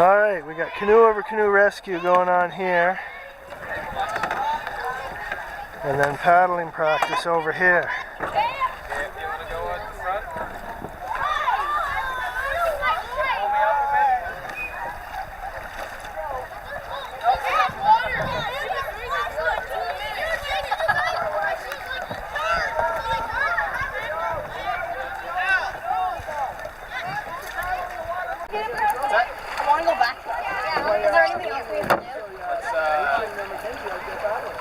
Alright, we got canoe over canoe rescue going on here. And then paddling practice over here. I want to go back. Is there anything else we have to do?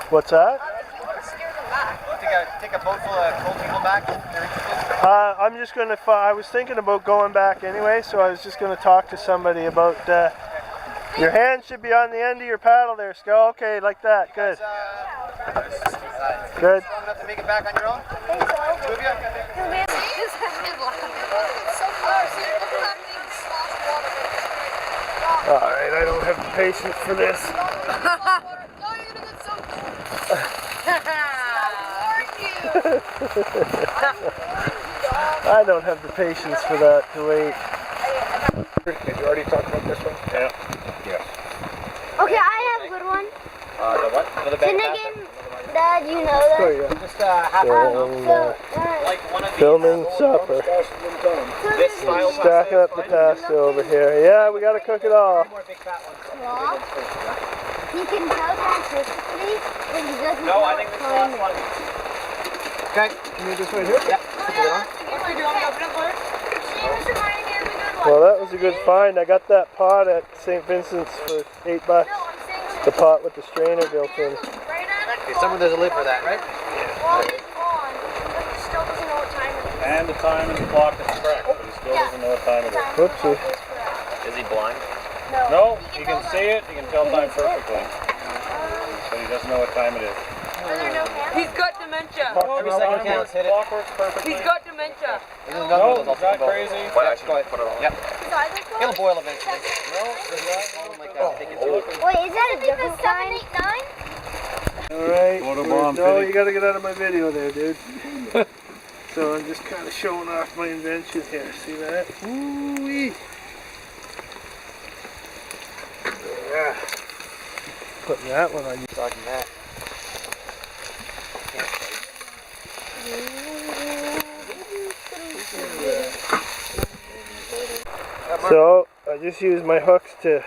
What's that? Take a boat full of cold people back. I'm just going to, I was thinking about going back anyway, so I was just going to talk to somebody about, your hand should be on the end of your paddle there, Skull. Okay, like that, good. Good. Strong enough to make it back on your own? I think so. Two of you? Alright, I don't have the patience for this. I don't have the patience for that to wait. Did you already talk about this one? Yeah. Okay, I have a good one. The what? Another bag Finnegan, Dad, you know that? Oh yeah. Just half like one of these. Filming supper. This style. Stacking up the pasta over here. Yeah, we gotta cook it all. More big fat ones. He can tell scientifically, but he doesn't No, know I think this is the last one. Okay, can you just right here? Yeah. Well, that was a good find. I got that pot at St. Vincent's for $8. The pot with the strainer built in. Okay, somewhere there's a lid for that, right? And the time and the clock is correct, but he still doesn't know what time it is. Whoopsie. Is he blind? No, he can see it, he can tell time perfectly. But he doesn't know what time it is. He's got dementia. Every second counts, hit it. Clock works perfectly. He's got dementia. No, he's not crazy. Yep. It'll boil eventually. Wait, is that a different kind? Alright. Photobomb No, fitting. you gotta get out of my video there, dude. So I'm just kind of showing off my invention here. See that? Woo-wee. Yeah. Putting that one on you. Talking that. So I just used my hooks to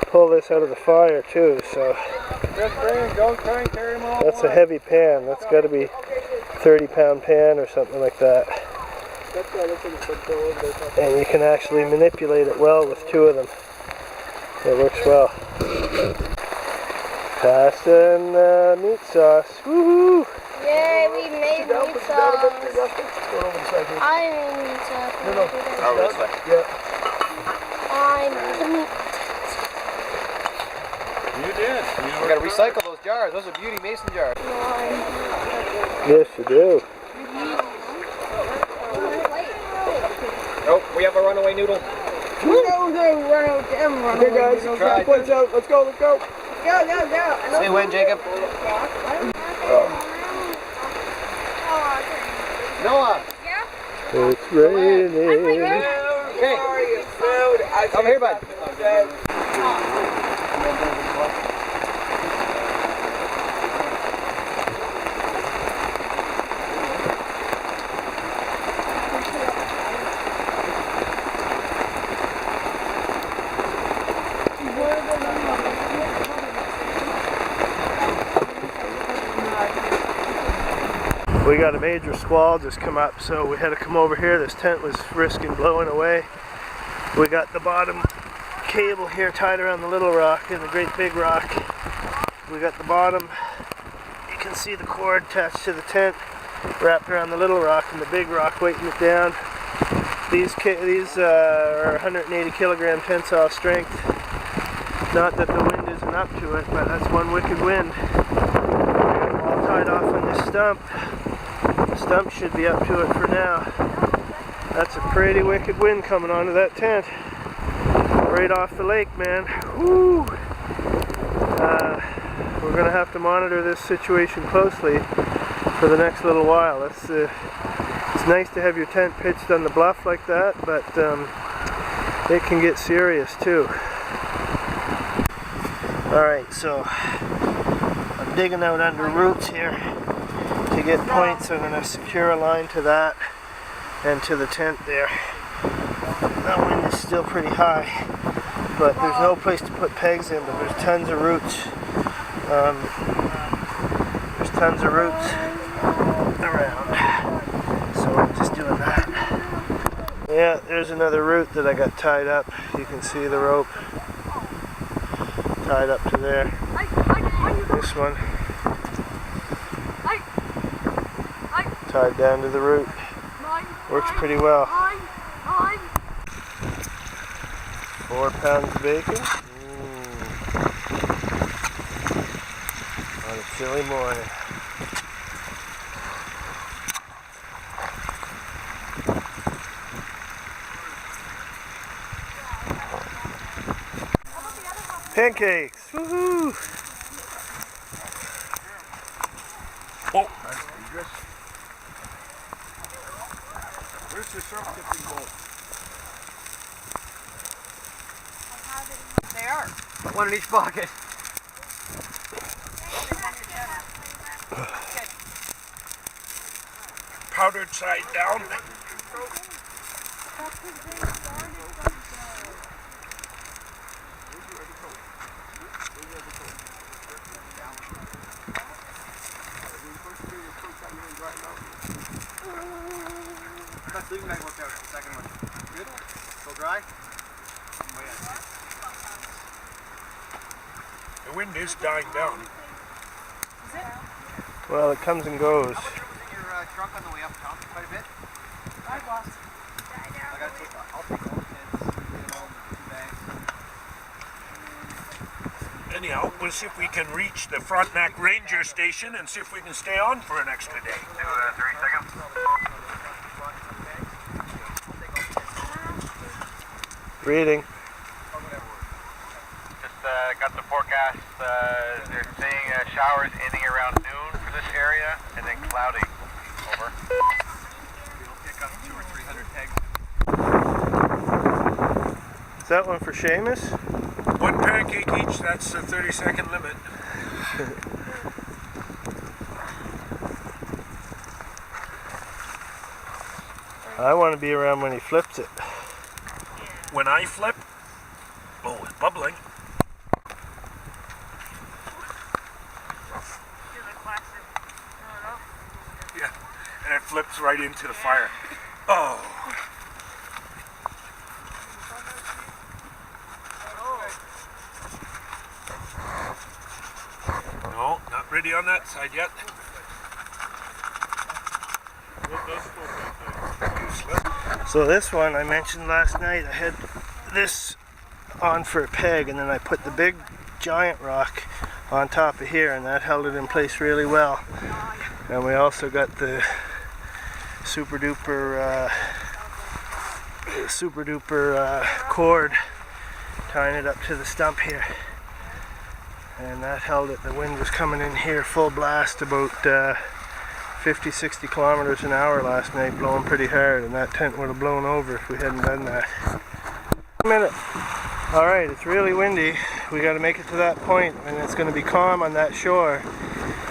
pull this out of the fire too. So Just bring him, don't try and carry him all. that's a heavy pan. That's got to be 30-pound pan or something like that. And you can actually manipulate it well with two of them. It works well. Pasta and meat sauce. Woohoo! Yeah, we made meat sauce. I made meat sauce. Oh, this way. Yeah. I made the meat. You did. We gotta recycle those jars. Those are beauty mason jars. Yes, you do. Oh, we have a runaway noodle. Okay, guys, Try. points out. Let's go. Say when, Jacob. Noah. It's raining. Okay. Come here, bud. We got a major squall just come up, so we had to come over here. This tent was risking blowing away. We got the bottom cable here tied around the little rock and the great big rock. We got the bottom, you can see the cord attached to the tent wrapped around the little rock and the big rock weighting it down. These are 180 kilogram tensile strength. Not that the wind isn't up to it, but that's one wicked wind. All tied off on this stump. The stump should be up to it for now. That's a pretty wicked wind coming onto that tent. Right off the lake, man. Woo! We're going to have to monitor this situation closely for the next little while. It's nice to have your tent pitched on the bluff like that, but it can get serious too. Alright, so I'm digging out under roots here to get points. I'm going to secure a line to that and to the tent there. That wind is still pretty high, but there's no place to put pegs in, but there's tons of roots. There's tons of roots around, so I'm just doing that. Yeah, there's another root that I got tied up. You can see the rope tied up to there. This one tied down to the root. Works pretty well. 4 pounds of bacon. On a chilly morning. Pancakes! Woohoo! Oh, that's dangerous. Where's the shark tipping boat? They are. One in each pocket. Powdered side down. That sleeping bag worked out, the second one. Good? Still dry? Oh, yeah. The wind is dying down. Well, it comes and goes. How much room was in your trunk on the way up, Tom? Quite a bit? I lost. I gotta take, I'll take all the tents, get them all in 2 bags. Anyhow, we'll see if we can reach the Frontenac Ranger Station and see if we can stay on for an extra day. 30 seconds. Reading. Just got the forecast. They're saying showers ending around noon for this area, and then cloudy. Over. We'll pick up 200 or 300 pegs. Is that one for Seamus? 1 pancake each, that's the 30-second limit. I want to be around when he flips it. When I flip, oh, it's bubbling. Yeah, and it flips right into the fire. Oh. No, not ready on that side yet. So this one I mentioned last night, I had this on for a peg, and then I put the big giant rock on top of here, and that held it in place really well. And we also got the super duper cord tying it up to the stump here, and that held it. The wind was coming in here full blast, about 50-60 kilometers an hour last night, blowing pretty hard, and that tent would have blown over if we hadn't done that. A minute. Alright, it's really windy. We got to make it to that point, and it's going to be calm on that shore.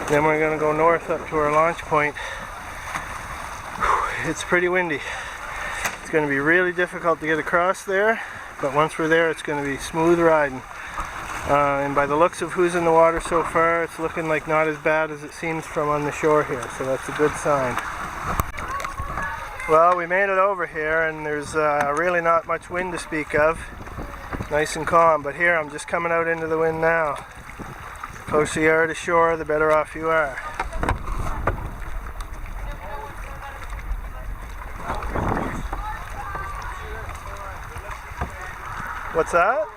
Then we're going to go north up to our launch point. Whew, it's pretty windy. It's going to be really difficult to get across there, but once we're there it's going to be smooth riding. And by the looks of who's in the water so far, it's looking like not as bad as it seems from on the shore here, so that's a good sign. Well, we made it over here, and there's really not much wind to speak of. Nice and calm, but here I'm just coming out into the wind now. The closer you are to shore, the better off you are. What's that?